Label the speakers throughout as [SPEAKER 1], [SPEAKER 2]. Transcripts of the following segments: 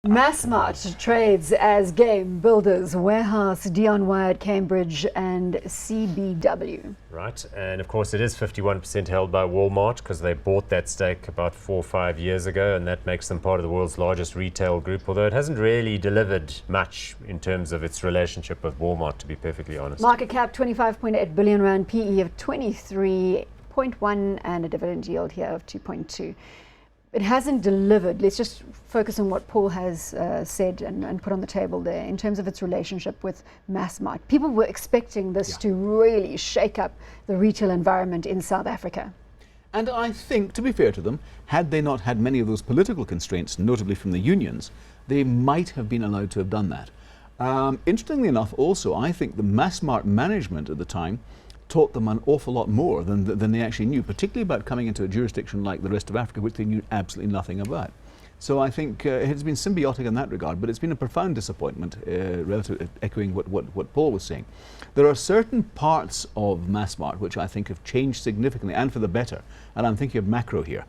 [SPEAKER 1] Massmart trades as Game Builders Warehouse, DionWired, Cambridge and CBW.
[SPEAKER 2] Right, and of course it is 51% held by Walmart because they bought that stake about 4 or 5 years ago, and that makes them part of the world's largest retail group, although it hasn't really delivered much in terms of its relationship with Walmart, to be perfectly honest.
[SPEAKER 1] Market cap 25.8 billion rand, PE of 23.1 and a dividend yield here of 2.2. It hasn't delivered. Let's just focus on what Paul has said and put on the table there in terms of its relationship with Massmart. People were expecting this to really shake up the retail environment in South Africa.
[SPEAKER 3] And I think, to be fair to them, had they not had many of those political constraints, notably from the unions, they might have been allowed to have done that. Interestingly enough, also, I think the Massmart management at the time taught them an awful lot more than they actually knew, particularly about coming into a jurisdiction like the rest of Africa, which they knew absolutely nothing about. So I think it has been symbiotic in that regard, but it's been a profound disappointment, relative, echoing what Paul was saying. There are certain parts of Massmart which I think have changed significantly and for the better, and I'm thinking of macro here.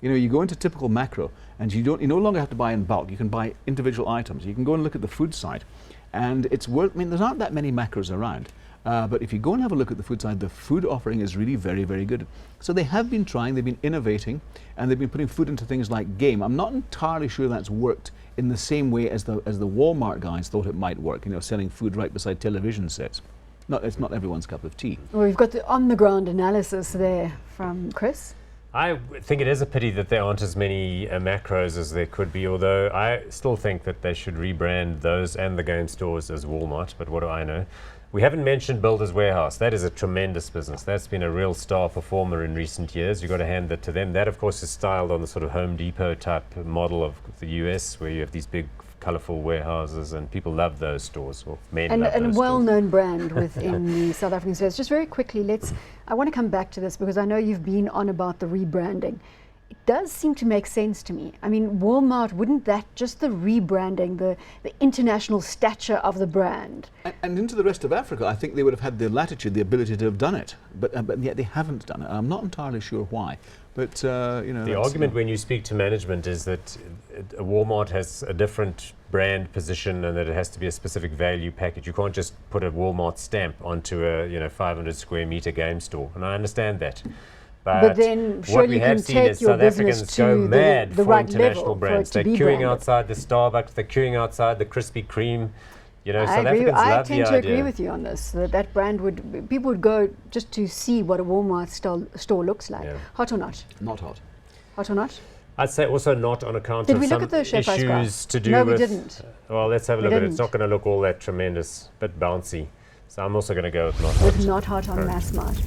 [SPEAKER 3] You know, you go into typical macro and you no longer have to buy in bulk. You can buy individual items. You can go and look at the food side, and it's worth, I mean, there's not that many macros around. But if you go and have a look at the food side, the food offering is really very, very good. So they have been trying, they've been innovating, and they've been putting food into things like game. I'm not entirely sure that's worked in the same way as the Walmart guys thought it might work, you know, selling food right beside television sets. It's not everyone's cup of tea.
[SPEAKER 1] Well, we've got the on-the-ground analysis there from Chris.
[SPEAKER 2] I think it is a pity that there aren't as many macros as there could be, although I still think that they should rebrand those and the game stores as Walmart, but what do I know? We haven't mentioned Builders Warehouse. That is a tremendous business. That's been a real star performer in recent years. You've got to hand that to them. That, of course, is styled on the sort of Home Depot type model of the US, where you have these big, colourful warehouses, and people love those stores, or men love those stores.
[SPEAKER 1] And a well-known brand within the South African space. Just very quickly, I want to come back to this because I know you've been on about the rebranding. It does seem to make sense to me. I mean, Walmart, wouldn't that, just the rebranding, the international stature of the brand?
[SPEAKER 3] And into the rest of Africa, I think they would have had the latitude, the ability to have done it, but yet they haven't done it. I'm not entirely sure why. But you know,
[SPEAKER 2] the argument when you speak to management is that Walmart has a different brand position and that it has to be a specific value package. You can't just put a Walmart stamp onto a 500 square meter game store, and I understand that.
[SPEAKER 1] But then surely you can take your business to the right level brands.
[SPEAKER 2] They're queuing outside the Starbucks, they're queuing outside the Krispy Kreme. You know, South Africans love the idea.
[SPEAKER 1] I tend to agree with you on this. That brand people would go just to see what a Walmart store looks like. Yeah. Hot or not?
[SPEAKER 3] Not hot.
[SPEAKER 1] Hot or not?
[SPEAKER 2] I'd say also not on account
[SPEAKER 1] of
[SPEAKER 2] some issues to do with...
[SPEAKER 1] No, we didn't.
[SPEAKER 2] Well, let's have a look at it. It's not going to look all that tremendous, but bouncy. So I'm also going to go with not hot.
[SPEAKER 1] With not hot on Massmart.